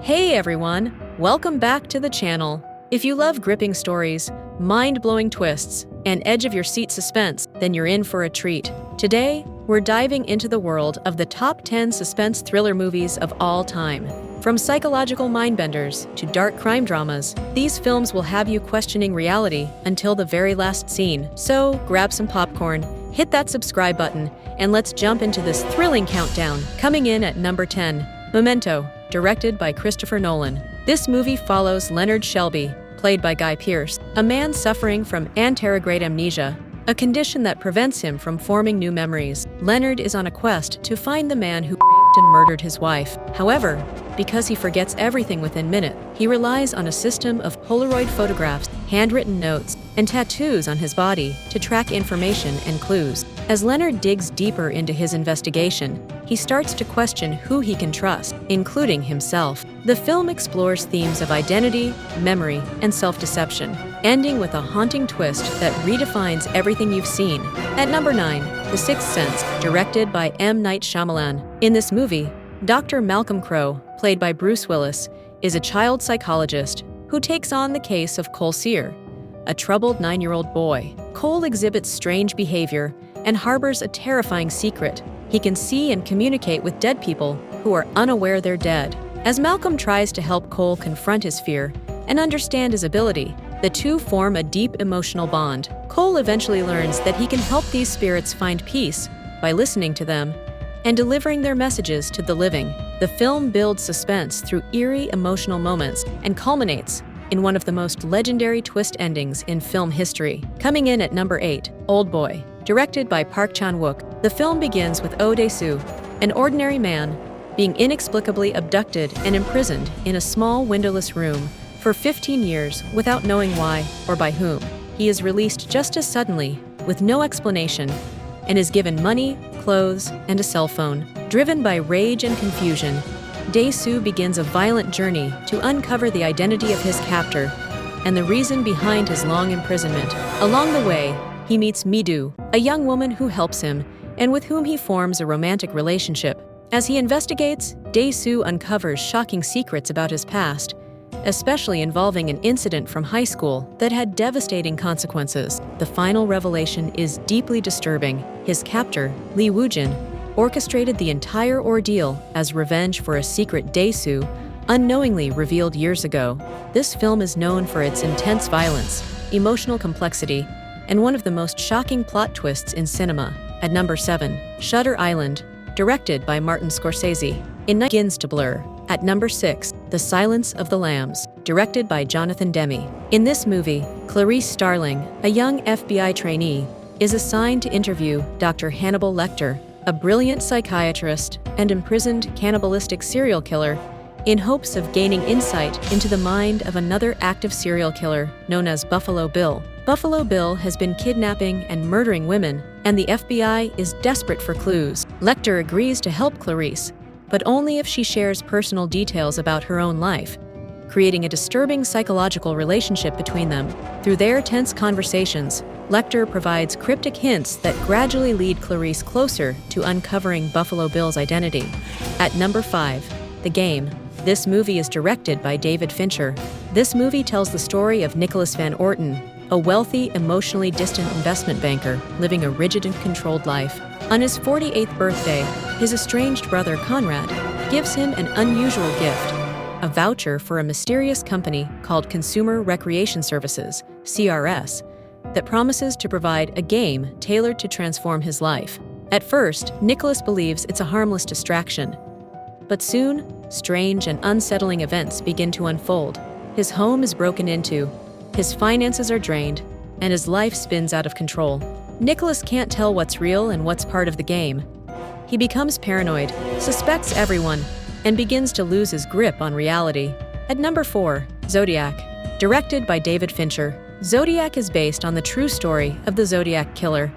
Hey everyone, welcome back to the channel. If you love gripping stories, mind-blowing twists, and edge-of-your-seat suspense, then you're in for a treat. Today, we're diving into the world of the top 10 suspense thriller movies of all time. From psychological mindbenders to dark crime dramas, these films will have you questioning reality until the very last scene. So, grab some popcorn, hit that subscribe button, and let's jump into this thrilling countdown. Coming in at number 10, Memento, directed by Christopher Nolan. This movie follows Leonard Shelby, played by Guy Pearce, a man suffering from anterograde amnesia, a condition that prevents him from forming new memories. Leonard is on a quest to find the man who raped and murdered his wife. However, because he forgets everything within minutes, he relies on a system of Polaroid photographs, handwritten notes, and tattoos on his body to track information and clues. As Leonard digs deeper into his investigation, he starts to question who he can trust, including himself. The film explores themes of identity, memory, and self-deception, ending with a haunting twist that redefines everything you've seen. At number 9, The Sixth Sense, directed by M. Night Shyamalan. In this movie, Dr. Malcolm Crowe, played by Bruce Willis, is a child psychologist who takes on the case of Cole Sear, a troubled 9-year-old boy. Cole exhibits strange behavior and harbors a terrifying secret. He can see and communicate with dead people who are unaware they're dead. As Malcolm tries to help Cole confront his fear and understand his ability, the two form a deep emotional bond. Cole eventually learns that he can help these spirits find peace by listening to them and delivering their messages to the living. The film builds suspense through eerie emotional moments and culminates in one of the most legendary twist endings in film history. Coming in at number 8, Oldboy, directed by Park Chan-wook. The film begins with Oh Dae-soo, an ordinary man, being inexplicably abducted and imprisoned in a small windowless room for 15 years without knowing why or by whom. He is released just as suddenly, with no explanation, and is given money, clothes, and a cell phone. Driven by rage and confusion, Dae-soo begins a violent journey to uncover the identity of his captor and the reason behind his long imprisonment. Along the way, he meets Mi-do, a young woman who helps him and with whom he forms a romantic relationship. As he investigates, Dae-soo uncovers shocking secrets about his past, especially involving an incident from high school that had devastating consequences. The final revelation is deeply disturbing. His captor, Lee Woo-jin, orchestrated the entire ordeal as revenge for a secret Dae-soo unknowingly revealed years ago. This film is known for its intense violence, emotional complexity, and one of the most shocking plot twists in cinema. At number 7, Shutter Island, directed by Martin Scorsese. In Night Begins to Blur. At number 6, The Silence of the Lambs, directed by Jonathan Demme. In this movie, Clarice Starling, a young FBI trainee, is assigned to interview Dr. Hannibal Lecter, a brilliant psychiatrist and imprisoned cannibalistic serial killer, in hopes of gaining insight into the mind of another active serial killer known as Buffalo Bill. Buffalo Bill has been kidnapping and murdering women, and the FBI is desperate for clues. Lecter agrees to help Clarice, but only if she shares personal details about her own life, creating a disturbing psychological relationship between them. Through their tense conversations, Lecter provides cryptic hints that gradually lead Clarice closer to uncovering Buffalo Bill's identity. At number 5, The Game. This movie is directed by David Fincher. This movie tells the story of Nicholas Van Orton, a wealthy, emotionally distant investment banker living a rigid and controlled life. On his 48th birthday, his estranged brother Conrad gives him an unusual gift, a voucher for a mysterious company called Consumer Recreation Services, CRS, that promises to provide a game tailored to transform his life. At first, Nicholas believes it's a harmless distraction, but soon, strange and unsettling events begin to unfold. His home is broken into, his finances are drained, and his life spins out of control. Nicholas can't tell what's real and what's part of the game. He becomes paranoid, suspects everyone, and begins to lose his grip on reality. At number 4, Zodiac, directed by David Fincher. Zodiac is based on the true story of the Zodiac Killer,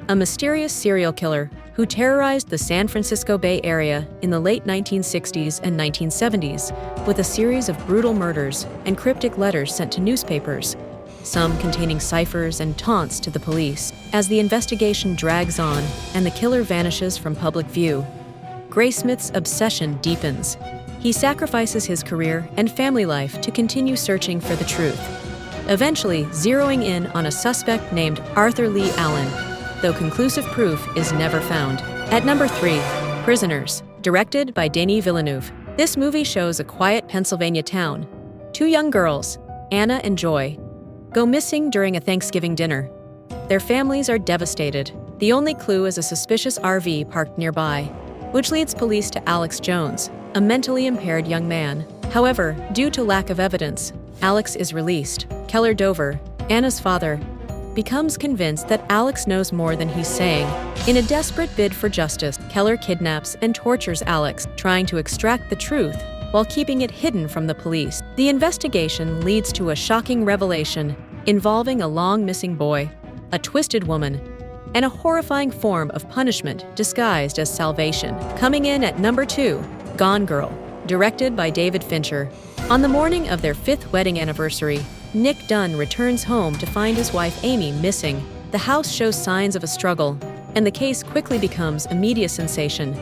a mysterious serial killer who terrorized the San Francisco Bay Area in the late 1960s and 1970s with a series of brutal murders and cryptic letters sent to newspapers, some containing ciphers and taunts to the police. As the investigation drags on and the killer vanishes from public view, Graysmith's obsession deepens. He sacrifices his career and family life to continue searching for the truth, eventually zeroing in on a suspect named Arthur Lee Allen, though conclusive proof is never found. At number 3, Prisoners, directed by Denis Villeneuve. This movie shows a quiet Pennsylvania town. Two young girls, Anna and Joy, go missing during a Thanksgiving dinner. Their families are devastated. The only clue is a suspicious RV parked nearby, which leads police to Alex Jones, a mentally impaired young man. However, due to lack of evidence, Alex is released. Keller Dover, Anna's father, becomes convinced that Alex knows more than he's saying. In a desperate bid for justice, Keller kidnaps and tortures Alex, trying to extract the truth while keeping it hidden from the police. The investigation leads to a shocking revelation involving a long-missing boy, a twisted woman, and a horrifying form of punishment disguised as salvation. Coming in at number 2, Gone Girl, directed by David Fincher. On the morning of their 5th wedding anniversary, Nick Dunn returns home to find his wife Amy missing. The house shows signs of a struggle, and the case quickly becomes a media sensation.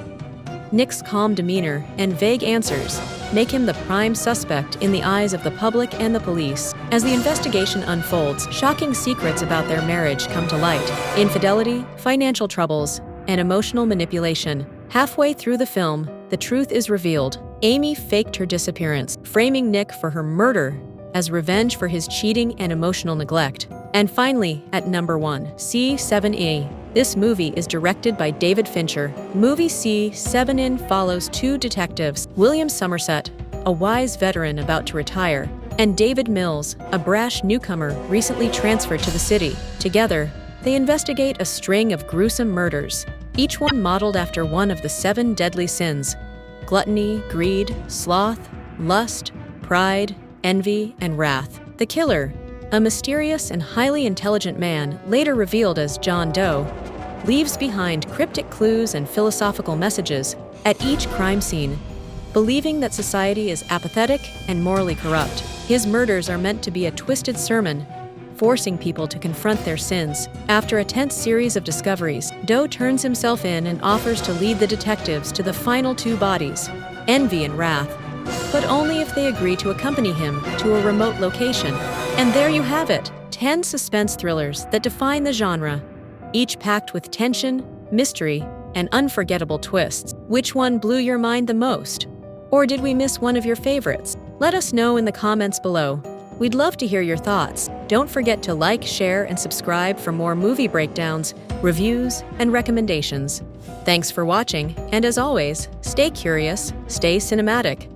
Nick's calm demeanor and vague answers make him the prime suspect in the eyes of the public and the police. As the investigation unfolds, shocking secrets about their marriage come to light: infidelity, financial troubles, and emotional manipulation. Halfway through the film, the truth is revealed. Amy faked her disappearance, framing Nick for her murder as revenge for his cheating and emotional neglect. And finally, at number 1, C7E. This movie is directed by David Fincher. Movie C7N follows two detectives, William Somerset, a wise veteran about to retire, and David Mills, a brash newcomer recently transferred to the city. Together, they investigate a string of gruesome murders, each one modeled after one of the 7 deadly sins: gluttony, greed, sloth, lust, pride, envy, and wrath. The killer, a mysterious and highly intelligent man later revealed as John Doe, leaves behind cryptic clues and philosophical messages at each crime scene, believing that society is apathetic and morally corrupt. His murders are meant to be a twisted sermon, forcing people to confront their sins. After a tense series of discoveries, Doe turns himself in and offers to lead the detectives to the final 2 bodies, Envy and Wrath, but only if they agree to accompany him to a remote location. And there you have it, 10 suspense thrillers that define the genre, each packed with tension, mystery, and unforgettable twists. Which one blew your mind the most? Or did we miss one of your favorites? Let us know in the comments below. We'd love to hear your thoughts. Don't forget to like, share, and subscribe for more movie breakdowns, reviews, and recommendations. Thanks for watching, and as always, stay curious, stay cinematic.